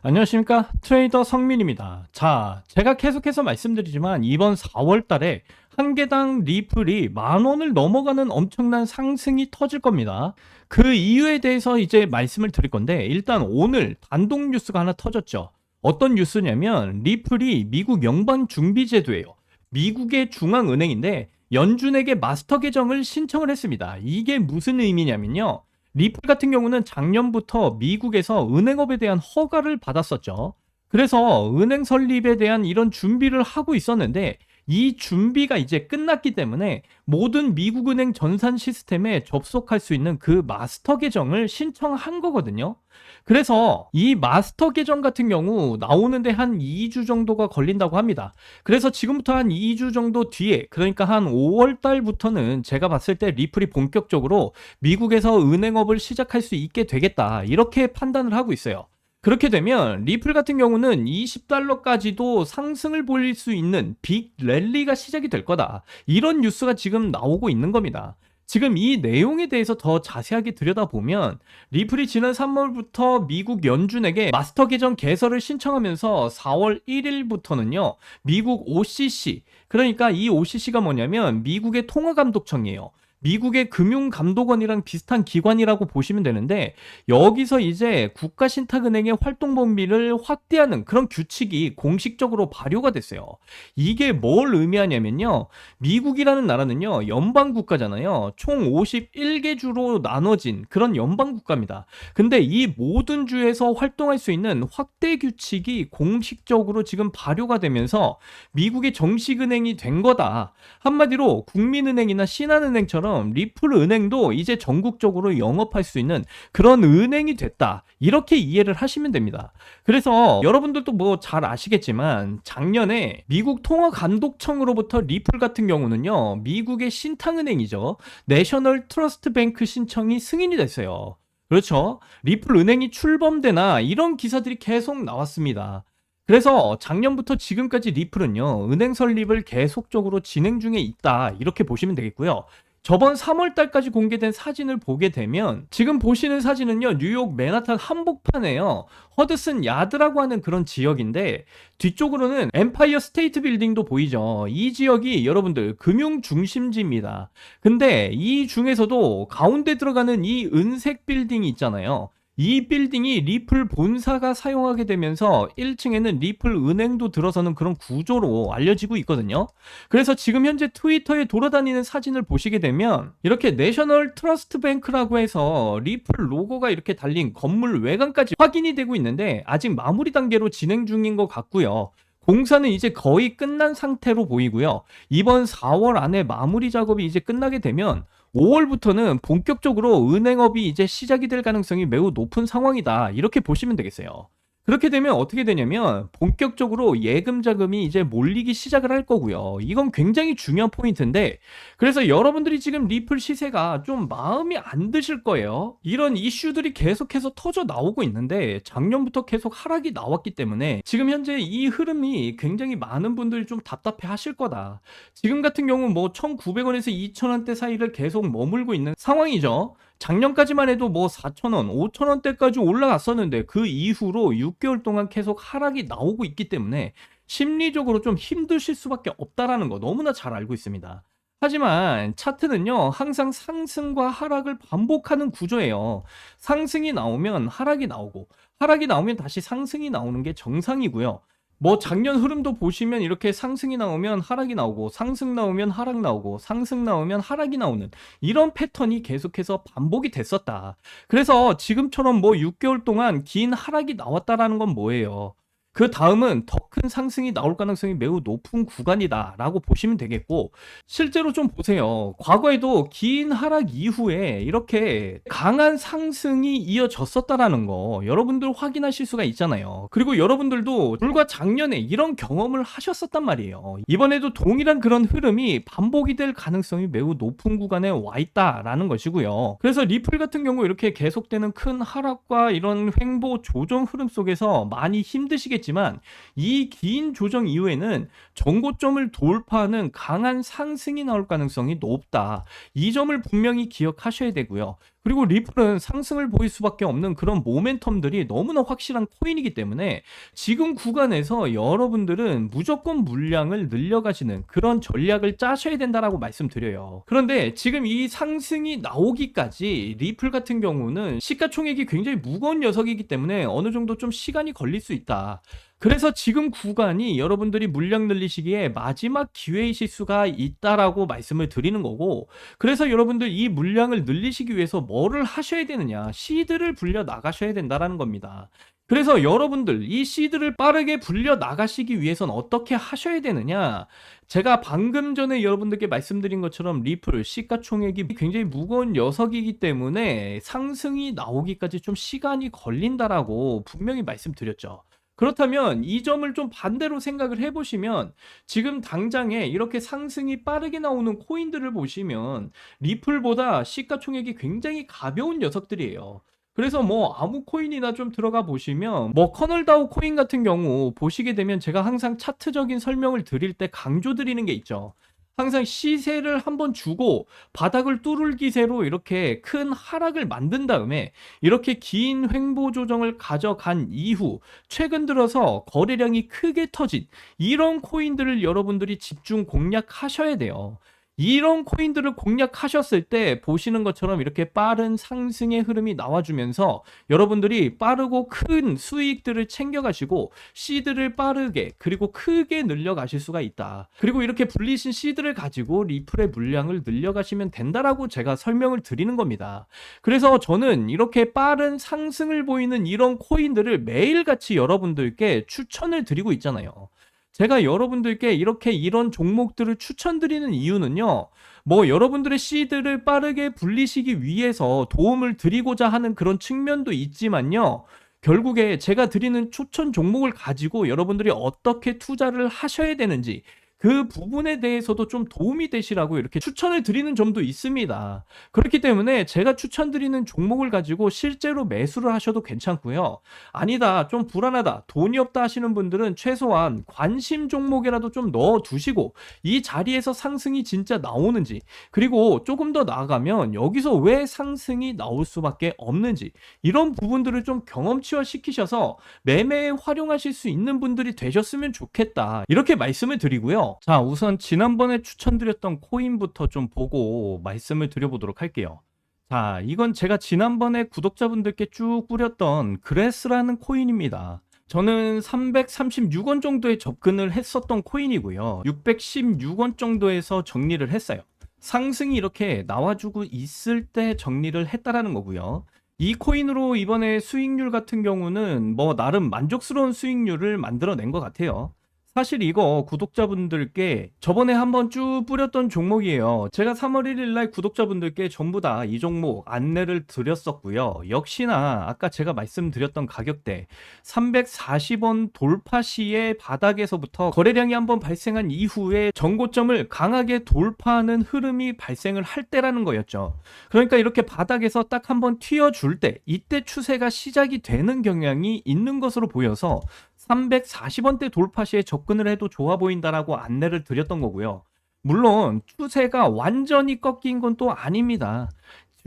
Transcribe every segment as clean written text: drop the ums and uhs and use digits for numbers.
안녕하십니까? 트레이더 성민입니다. 자, 제가 계속해서 말씀드리지만 이번 4월 달에 한 개당 리플이 10,000원을 넘어가는 엄청난 상승이 터질 겁니다. 그 이유에 대해서 이제 말씀을 드릴 건데, 일단 오늘 단독 뉴스가 하나 터졌죠. 어떤 뉴스냐면 리플이 미국 연방준비제도예요. 미국의 중앙은행인데 연준에게 마스터 계정을 신청을 했습니다. 이게 무슨 의미냐면요. 리플 같은 경우는 작년부터 미국에서 은행업에 대한 허가를 받았었죠. 그래서 은행 설립에 대한 이런 준비를 하고 있었는데 이 준비가 이제 끝났기 때문에 모든 미국 은행 전산 시스템에 접속할 수 있는 그 마스터 계정을 신청한 거거든요. 그래서 이 마스터 계정 같은 경우 나오는데 한 2주 정도가 걸린다고 합니다. 그래서 지금부터 한 2주 정도 뒤에, 그러니까 한 5월 달부터는 제가 봤을 때 리플이 본격적으로 미국에서 은행업을 시작할 수 있게 되겠다, 이렇게 판단을 하고 있어요. 그렇게 되면 리플 같은 경우는 20달러까지도 상승을 보일 수 있는 빅 랠리가 시작이 될 거다, 이런 뉴스가 지금 나오고 있는 겁니다. 지금 이 내용에 대해서 더 자세하게 들여다보면 리플이 지난 3월부터 미국 연준에게 마스터 계정 개설을 신청하면서 4월 1일부터는요 미국 OCC, 그러니까 이 OCC가 뭐냐면 미국의 통화감독청이에요. 미국의 금융감독원이랑 비슷한 기관이라고 보시면 되는데, 여기서 이제 국가신탁은행의 활동 범위를 확대하는 그런 규칙이 공식적으로 발효가 됐어요. 이게 뭘 의미하냐면요, 미국이라는 나라는요 연방국가잖아요. 총 51개 주로 나눠진 그런 연방국가입니다. 근데 이 모든 주에서 활동할 수 있는 확대 규칙이 공식적으로 지금 발효가 되면서 미국의 정식은행이 된 거다. 한마디로 국민은행이나 신한은행처럼 리플 은행도 이제 전국적으로 영업할 수 있는 그런 은행이 됐다, 이렇게 이해를 하시면 됩니다. 그래서 여러분들도 뭐 잘 아시겠지만 작년에 미국 통화감독청으로부터 리플 같은 경우는요 미국의 신탁은행이죠, 내셔널 트러스트 뱅크 신청이 승인이 됐어요. 그렇죠. 리플 은행이 출범되나 이런 기사들이 계속 나왔습니다. 그래서 작년부터 지금까지 리플은요 은행 설립을 계속적으로 진행 중에 있다, 이렇게 보시면 되겠고요. 저번 3월 달까지 공개된 사진을 보게 되면 지금 보시는 사진은요 뉴욕 맨하탄 한복판에요 허드슨 야드라고 하는 그런 지역인데, 뒤쪽으로는 엠파이어 스테이트 빌딩도 보이죠. 이 지역이 여러분들 금융 중심지입니다. 근데 이 중에서도 가운데 들어가는 이 은색 빌딩이 있잖아요. 이 빌딩이 리플 본사가 사용하게 되면서 1층에는 리플 은행도 들어서는 그런 구조로 알려지고 있거든요. 그래서 지금 현재 트위터에 돌아다니는 사진을 보시게 되면 이렇게 내셔널 트러스트 뱅크라고 해서 리플 로고가 이렇게 달린 건물 외관까지 확인이 되고 있는데 아직 마무리 단계로 진행 중인 것 같고요. 공사는 이제 거의 끝난 상태로 보이고요. 이번 4월 안에 마무리 작업이 이제 끝나게 되면 5월부터는 본격적으로 은행업이 이제 시작이 될 가능성이 매우 높은 상황이다, 이렇게 보시면 되겠어요. 그렇게 되면 어떻게 되냐면 본격적으로 예금 자금이 이제 몰리기 시작을 할 거고요. 이건 굉장히 중요한 포인트인데, 그래서 여러분들이 지금 리플 시세가 좀 마음이 안 드실 거예요. 이런 이슈들이 계속해서 터져 나오고 있는데 작년부터 계속 하락이 나왔기 때문에 지금 현재 이 흐름이 굉장히 많은 분들이 좀 답답해 하실 거다. 지금 같은 경우 뭐 1,900원에서 2,000원대 사이를 계속 머물고 있는 상황이죠. 작년까지만 해도 뭐 4,000원, 5,000원대까지 올라갔었는데 그 이후로 6개월 동안 계속 하락이 나오고 있기 때문에 심리적으로 좀 힘드실 수밖에 없다라는 거 너무나 잘 알고 있습니다. 하지만 차트는요 항상 상승과 하락을 반복하는 구조예요. 상승이 나오면 하락이 나오고, 하락이 나오면 다시 상승이 나오는 게 정상이고요. 뭐 작년 흐름도 보시면 이렇게 상승이 나오면 하락이 나오고, 상승 나오면 하락 나오고, 상승 나오면 하락이 나오는 이런 패턴이 계속해서 반복이 됐었다. 그래서 지금처럼 뭐 6개월 동안 긴 하락이 나왔다라는 건 뭐예요? 그 다음은 더 큰 상승이 나올 가능성이 매우 높은 구간이다 라고 보시면 되겠고, 실제로 좀 보세요. 과거에도 긴 하락 이후에 이렇게 강한 상승이 이어졌었다라는 거 여러분들 확인하실 수가 있잖아요. 그리고 여러분들도 불과 작년에 이런 경험을 하셨었단 말이에요. 이번에도 동일한 그런 흐름이 반복이 될 가능성이 매우 높은 구간에 와 있다라는 것이고요. 그래서 리플 같은 경우 이렇게 계속되는 큰 하락과 이런 횡보 조정 흐름 속에서 많이 힘드시겠지만 이 긴 조정 이후에는 정고점을 돌파하는 강한 상승이 나올 가능성이 높다. 이 점을 분명히 기억하셔야 되고요. 그리고 리플은 상승을 보일 수밖에 없는 그런 모멘텀들이 너무나 확실한 코인이기 때문에 지금 구간에서 여러분들은 무조건 물량을 늘려가시는 그런 전략을 짜셔야 된다라고 말씀드려요. 그런데 지금 이 상승이 나오기까지 리플 같은 경우는 시가총액이 굉장히 무거운 녀석이기 때문에 어느 정도 좀 시간이 걸릴 수 있다. 그래서 지금 구간이 여러분들이 물량 늘리시기에 마지막 기회이실 수가 있다라고 말씀을 드리는 거고, 그래서 여러분들 이 물량을 늘리시기 위해서 뭐를 하셔야 되느냐, 시드를 불려 나가셔야 된다라는 겁니다. 그래서 여러분들 이 시드를 빠르게 불려 나가시기 위해서는 어떻게 하셔야 되느냐, 제가 방금 전에 여러분들께 말씀드린 것처럼 리플 시가총액이 굉장히 무거운 녀석이기 때문에 상승이 나오기까지 좀 시간이 걸린다라고 분명히 말씀드렸죠. 그렇다면 이 점을 좀 반대로 생각을 해보시면 지금 당장에 이렇게 상승이 빠르게 나오는 코인들을 보시면 리플보다 시가총액이 굉장히 가벼운 녀석들이에요. 그래서 뭐 아무 코인이나 좀 들어가 보시면 뭐 커널다우 코인 같은 경우 보시게 되면 제가 항상 차트적인 설명을 드릴 때 강조드리는 게 있죠. 항상 시세를 한번 주고 바닥을 뚫을 기세로 이렇게 큰 하락을 만든 다음에 이렇게 긴 횡보 조정을 가져간 이후 최근 들어서 거래량이 크게 터진 이런 코인들을 여러분들이 집중 공략하셔야 돼요. 이런 코인들을 공략하셨을 때 보시는 것처럼 이렇게 빠른 상승의 흐름이 나와주면서 여러분들이 빠르고 큰 수익들을 챙겨가시고 시드를 빠르게 그리고 크게 늘려가실 수가 있다. 그리고 이렇게 불리신 시드를 가지고 리플의 물량을 늘려가시면 된다라고 제가 설명을 드리는 겁니다. 그래서 저는 이렇게 빠른 상승을 보이는 이런 코인들을 매일같이 여러분들께 추천을 드리고 있잖아요. 제가 여러분들께 이렇게 이런 종목들을 추천드리는 이유는요, 뭐 여러분들의 시드를 빠르게 불리시기 위해서 도움을 드리고자 하는 그런 측면도 있지만요, 결국에 제가 드리는 추천 종목을 가지고 여러분들이 어떻게 투자를 하셔야 되는지 그 부분에 대해서도 좀 도움이 되시라고 이렇게 추천을 드리는 점도 있습니다. 그렇기 때문에 제가 추천드리는 종목을 가지고 실제로 매수를 하셔도 괜찮고요. 아니다, 좀 불안하다, 돈이 없다 하시는 분들은 최소한 관심 종목이라도 좀 넣어 두시고 이 자리에서 상승이 진짜 나오는지, 그리고 조금 더 나아가면 여기서 왜 상승이 나올 수밖에 없는지 이런 부분들을 좀 경험치화 시키셔서 매매에 활용하실 수 있는 분들이 되셨으면 좋겠다, 이렇게 말씀을 드리고요. 자, 우선 지난번에 추천드렸던 코인부터 좀 보고 말씀을 드려보도록 할게요. 자, 이건 제가 지난번에 구독자분들께 쭉 뿌렸던 그래스라는 코인입니다. 저는 336원 정도에 접근을 했었던 코인이고요. 616원 정도에서 정리를 했어요. 상승이 이렇게 나와주고 있을 때 정리를 했다라는 거고요. 이 코인으로 이번에 수익률 같은 경우는 뭐 나름 만족스러운 수익률을 만들어낸 것 같아요. 사실 이거 구독자분들께 저번에 한번 쭉 뿌렸던 종목이에요. 제가 3월 1일 날 구독자분들께 전부 다 이 종목 안내를 드렸었고요. 역시나 아까 제가 말씀드렸던 가격대 340원 돌파 시에 바닥에서부터 거래량이 한번 발생한 이후에 전고점을 강하게 돌파하는 흐름이 발생을 할 때라는 거였죠. 그러니까 이렇게 바닥에서 딱 한번 튀어줄 때, 이때 추세가 시작이 되는 경향이 있는 것으로 보여서 340원대 돌파 시에 접근을 해도 좋아 보인다라고 안내를 드렸던 거고요. 물론 추세가 완전히 꺾인 건 또 아닙니다.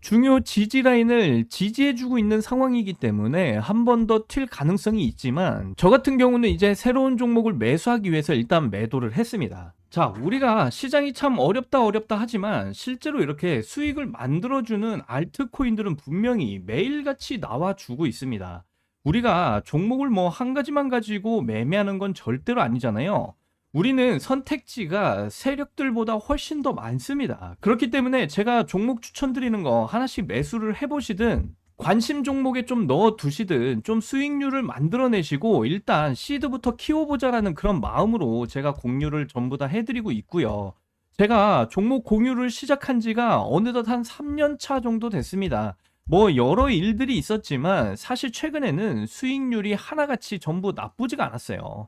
중요 지지 라인을 지지해주고 있는 상황이기 때문에 한 번 더 튈 가능성이 있지만, 저 같은 경우는 이제 새로운 종목을 매수하기 위해서 일단 매도를 했습니다. 자, 우리가 시장이 참 어렵다 하지만 실제로 이렇게 수익을 만들어주는 알트코인들은 분명히 매일같이 나와주고 있습니다. 우리가 종목을 뭐 한 가지만 가지고 매매하는 건 절대로 아니잖아요. 우리는 선택지가 세력들보다 훨씬 더 많습니다. 그렇기 때문에 제가 종목 추천드리는 거 하나씩 매수를 해보시든 관심 종목에 좀 넣어 두시든 좀 수익률을 만들어내시고 일단 시드부터 키워보자라는 그런 마음으로 제가 공유를 전부 다 해드리고 있고요. 제가 종목 공유를 시작한 지가 어느덧 한 3년 차 정도 됐습니다. 뭐 여러 일들이 있었지만 사실 최근에는 수익률이 하나같이 전부 나쁘지가 않았어요.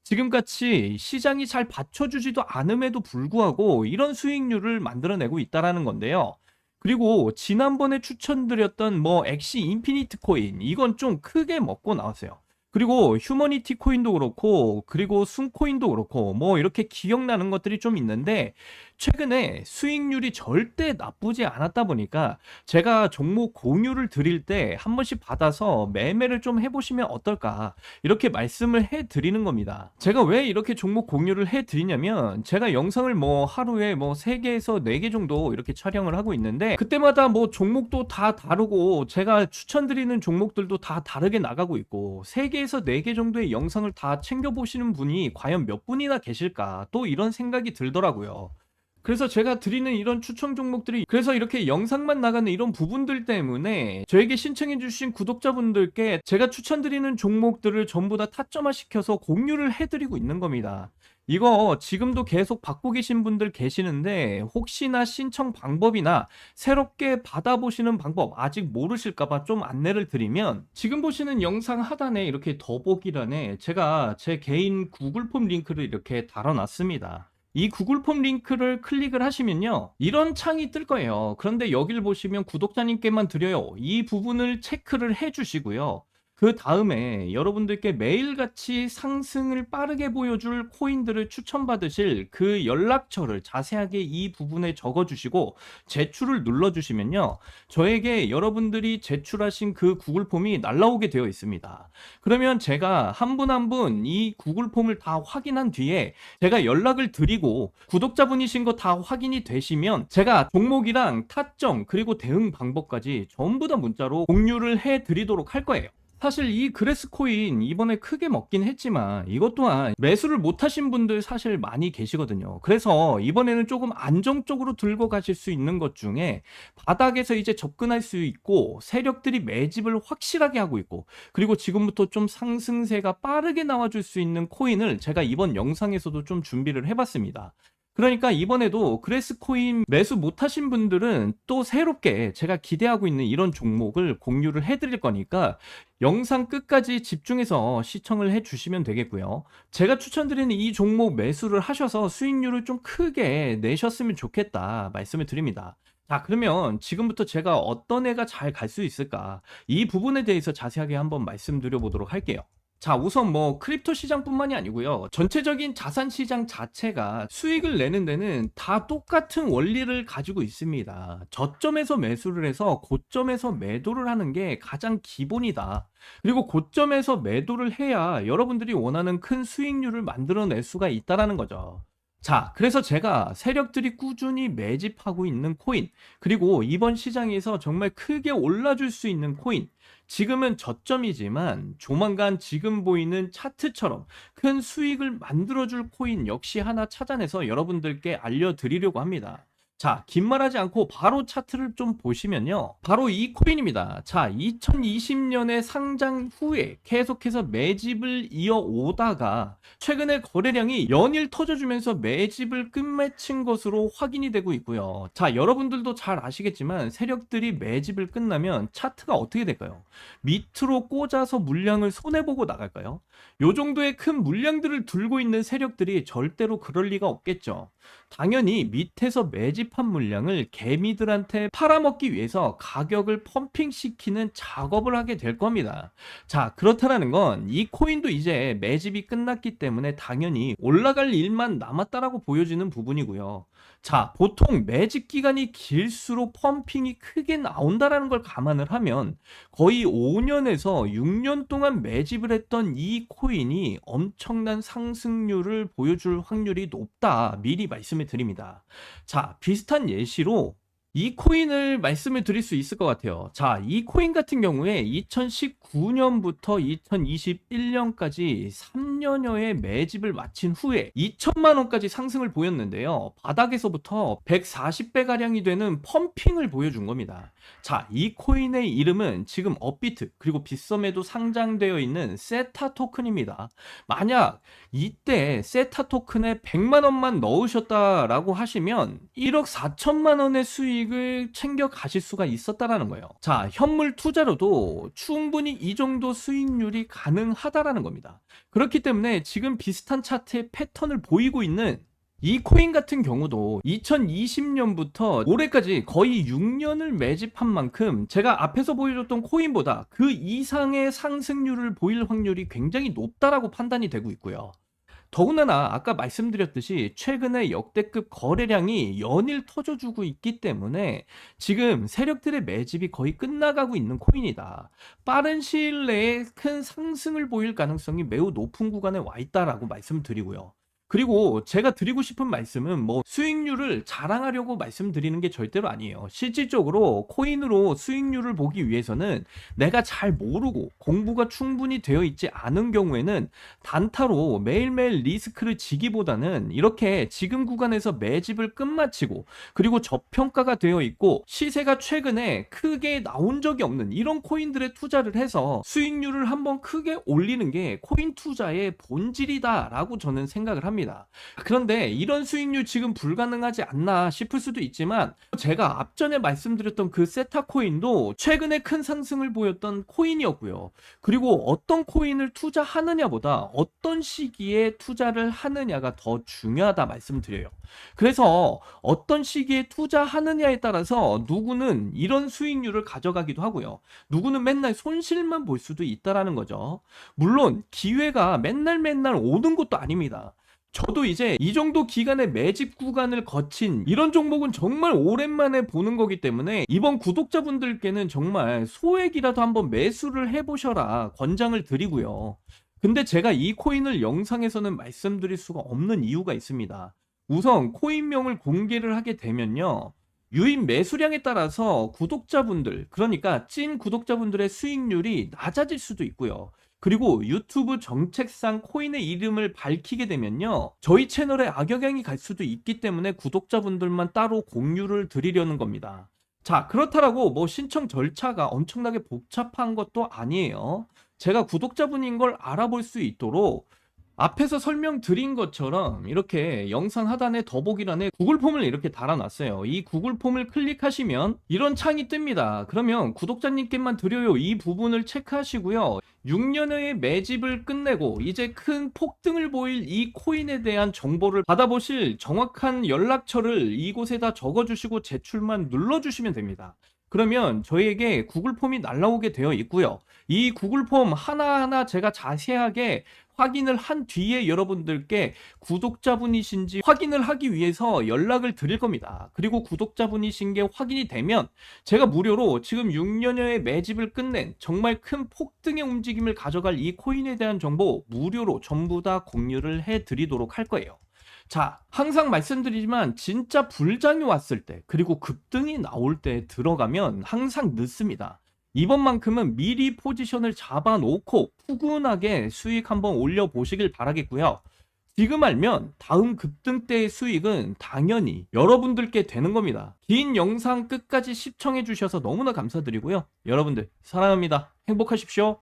지금같이 시장이 잘 받쳐주지도 않음에도 불구하고 이런 수익률을 만들어내고 있다라는 건데요. 그리고 지난번에 추천드렸던 뭐 엑시 인피니트 코인, 이건 좀 크게 먹고 나왔어요. 그리고 휴머니티 코인도 그렇고, 그리고 순 코인도 그렇고, 뭐 이렇게 기억나는 것들이 좀 있는데 최근에 수익률이 절대 나쁘지 않았다 보니까 제가 종목 공유를 드릴 때 한 번씩 받아서 매매를 좀 해보시면 어떨까 이렇게 말씀을 해드리는 겁니다. 제가 왜 이렇게 종목 공유를 해드리냐면 제가 영상을 뭐 하루에 뭐 3개에서 4개 정도 이렇게 촬영을 하고 있는데 그때마다 뭐 종목도 다 다르고 제가 추천드리는 종목들도 다 다르게 나가고 있고 3개에서 4개 정도의 영상을 다 챙겨보시는 분이 과연 몇 분이나 계실까 또 이런 생각이 들더라고요. 그래서 제가 드리는 이런 추천 종목들이 그래서 이렇게 영상만 나가는 이런 부분들 때문에 저에게 신청해 주신 구독자분들께 제가 추천드리는 종목들을 전부 다 타점화 시켜서 공유를 해드리고 있는 겁니다. 이거 지금도 계속 받고 계신 분들 계시는데 혹시나 신청 방법이나 새롭게 받아보시는 방법 아직 모르실까봐 좀 안내를 드리면 지금 보시는 영상 하단에 이렇게 더보기란에 제가 제 개인 구글 폼 링크를 이렇게 달아놨습니다. 이 구글 폼 링크를 클릭을 하시면요 이런 창이 뜰 거예요. 그런데 여기를 보시면 구독자님께만 드려요 이 부분을 체크를 해 주시고요. 그 다음에 여러분들께 매일같이 상승을 빠르게 보여줄 코인들을 추천받으실 그 연락처를 자세하게 이 부분에 적어주시고 제출을 눌러주시면요 저에게 여러분들이 제출하신 그 구글 폼이 날라오게 되어 있습니다. 그러면 제가 한 분 한 분 이 구글 폼을 다 확인한 뒤에 제가 연락을 드리고 구독자분이신 거 다 확인이 되시면 제가 종목이랑 타점 그리고 대응 방법까지 전부 다 문자로 공유를 해 드리도록 할 거예요. 사실 이 그래스 코인 이번에 크게 먹긴 했지만 이것 또한 매수를 못 하신 분들 사실 많이 계시거든요. 그래서 이번에는 조금 안정적으로 들고 가실 수 있는 것 중에 바닥에서 이제 접근할 수 있고 세력들이 매집을 확실하게 하고 있고 그리고 지금부터 좀 상승세가 빠르게 나와줄 수 있는 코인을 제가 이번 영상에서도 좀 준비를 해봤습니다. 그러니까 이번에도 그래스 코인 매수 못하신 분들은 또 새롭게 제가 기대하고 있는 이런 종목을 공유를 해드릴 거니까 영상 끝까지 집중해서 시청을 해주시면 되겠고요. 제가 추천드리는 이 종목 매수를 하셔서 수익률을 좀 크게 내셨으면 좋겠다 말씀을 드립니다. 자, 그러면 지금부터 제가 어떤 애가 잘 갈 수 있을까 이 부분에 대해서 자세하게 한번 말씀드려 보도록 할게요. 자, 우선 뭐 크립토 시장뿐만이 아니고요. 전체적인 자산 시장 자체가 수익을 내는 데는 다 똑같은 원리를 가지고 있습니다. 저점에서 매수를 해서 고점에서 매도를 하는 게 가장 기본이다. 그리고 고점에서 매도를 해야 여러분들이 원하는 큰 수익률을 만들어낼 수가 있다라는 거죠. 자, 그래서 제가 세력들이 꾸준히 매집하고 있는 코인, 그리고 이번 시장에서 정말 크게 올라줄 수 있는 코인, 지금은 저점이지만 조만간 지금 보이는 차트처럼 큰 수익을 만들어줄 코인 역시 하나 찾아내서 여러분들께 알려드리려고 합니다. 자, 긴 말하지 않고 바로 차트를 좀 보시면요. 바로 이 코인입니다. 자, 2020년에 상장 후에 계속해서 매집을 이어오다가 최근에 거래량이 연일 터져주면서 매집을 끝맺힌 것으로 확인이 되고 있고요. 자, 여러분들도 잘 아시겠지만 세력들이 매집을 끝나면 차트가 어떻게 될까요? 밑으로 꽂아서 물량을 손해보고 나갈까요? 요 정도의 큰 물량들을 들고 있는 세력들이 절대로 그럴 리가 없겠죠. 당연히 밑에서 매집한 물량을 개미들한테 팔아먹기 위해서 가격을 펌핑시키는 작업을 하게 될 겁니다. 자, 그렇다는 건 이 코인도 이제 매집이 끝났기 때문에 당연히 올라갈 일만 남았다라고 보여지는 부분이고요. 자, 보통 매집 기간이 길수록 펌핑이 크게 나온다라는 걸 감안을 하면 거의 5년에서 6년 동안 매집을 했던 이 코인이 엄청난 상승률을 보여줄 확률이 높다 미리 말씀을 드립니다. 자, 비슷한 예시로 이 코인을 말씀을 드릴 수 있을 것 같아요. 자, 이 코인 같은 경우에 2019년부터 2021년까지 3년여의 매집을 마친 후에 2천만 원까지 상승을 보였는데요. 바닥에서부터 140배가량이 되는 펌핑을 보여준 겁니다. 자, 이 코인의 이름은 지금 업비트 그리고 빗썸에도 상장되어 있는 세타 토큰입니다. 만약 이때 세타 토큰에 100만 원만 넣으셨다라고 하시면 1억 4천만 원의 수익을 챙겨 가실 수가 있었다라는 거예요. 자, 현물 투자로도 충분히 이 정도 수익률이 가능하다라는 겁니다. 그렇기 때문에 지금 비슷한 차트의 패턴을 보이고 있는 이 코인 같은 경우도 2020년부터 올해까지 거의 6년을 매집한 만큼 제가 앞에서 보여줬던 코인보다 그 이상의 상승률을 보일 확률이 굉장히 높다라고 판단이 되고 있고요. 더군다나 아까 말씀드렸듯이 최근에 역대급 거래량이 연일 터져주고 있기 때문에 지금 세력들의 매집이 거의 끝나가고 있는 코인이다. 빠른 시일 내에 큰 상승을 보일 가능성이 매우 높은 구간에 와 있다라고 말씀드리고요. 그리고 제가 드리고 싶은 말씀은 뭐 수익률을 자랑하려고 말씀드리는 게 절대로 아니에요. 실질적으로 코인으로 수익률을 보기 위해서는 내가 잘 모르고 공부가 충분히 되어 있지 않은 경우에는 단타로 매일매일 리스크를 지기보다는 이렇게 지금 구간에서 매집을 끝마치고 그리고 저평가가 되어 있고 시세가 최근에 크게 나온 적이 없는 이런 코인들에 투자를 해서 수익률을 한번 크게 올리는 게 코인 투자의 본질이다라고 저는 생각을 합니다. 그런데 이런 수익률 지금 불가능하지 않나 싶을 수도 있지만 제가 앞전에 말씀드렸던 그 세타 코인도 최근에 큰 상승을 보였던 코인이었고요. 그리고 어떤 코인을 투자하느냐보다 어떤 시기에 투자를 하느냐가 더 중요하다 말씀드려요. 그래서 어떤 시기에 투자하느냐에 따라서 누구는 이런 수익률을 가져가기도 하고요. 누구는 맨날 손실만 볼 수도 있다라는 거죠. 물론 기회가 맨날 오는 것도 아닙니다. 저도 이제 이 정도 기간의 매집 구간을 거친 이런 종목은 정말 오랜만에 보는 거기 때문에 이번 구독자분들께는 정말 소액이라도 한번 매수를 해보셔라 권장을 드리고요. 근데 제가 이 코인을 영상에서는 말씀드릴 수가 없는 이유가 있습니다. 우선 코인명을 공개를 하게 되면요. 유입 매수량에 따라서 구독자분들, 그러니까 찐 구독자분들의 수익률이 낮아질 수도 있고요. 그리고 유튜브 정책상 코인의 이름을 밝히게 되면요. 저희 채널에 악영향이 갈 수도 있기 때문에 구독자분들만 따로 공유를 드리려는 겁니다. 자, 그렇다라고 뭐 신청 절차가 엄청나게 복잡한 것도 아니에요. 제가 구독자분인 걸 알아볼 수 있도록 앞에서 설명드린 것처럼 이렇게 영상 하단에 더보기란에 구글 폼을 이렇게 달아놨어요. 이 구글 폼을 클릭하시면 이런 창이 뜹니다. 그러면 구독자님께만 드려요. 이 부분을 체크하시고요. 6년의 매집을 끝내고 이제 큰 폭등을 보일 이 코인에 대한 정보를 받아보실 정확한 연락처를 이곳에다 적어주시고 제출만 눌러주시면 됩니다. 그러면 저희에게 구글 폼이 날라오게 되어 있고요. 이 구글 폼 하나하나 제가 자세하게 확인을 한 뒤에 여러분들께 구독자분이신지 확인을 하기 위해서 연락을 드릴 겁니다. 그리고 구독자분이신 게 확인이 되면 제가 무료로 지금 6년여의 매집을 끝낸 정말 큰 폭등의 움직임을 가져갈 이 코인에 대한 정보 무료로 전부 다 공유를 해드리도록 할 거예요. 자, 항상 말씀드리지만 진짜 불장이 왔을 때 그리고 급등이 나올 때 들어가면 항상 늦습니다. 이번만큼은 미리 포지션을 잡아놓고 푸근하게 수익 한번 올려보시길 바라겠고요. 지금 알면 다음 급등 때의 수익은 당연히 여러분들께 되는 겁니다. 긴 영상 끝까지 시청해 주셔서 너무나 감사드리고요. 여러분들 사랑합니다. 행복하십시오.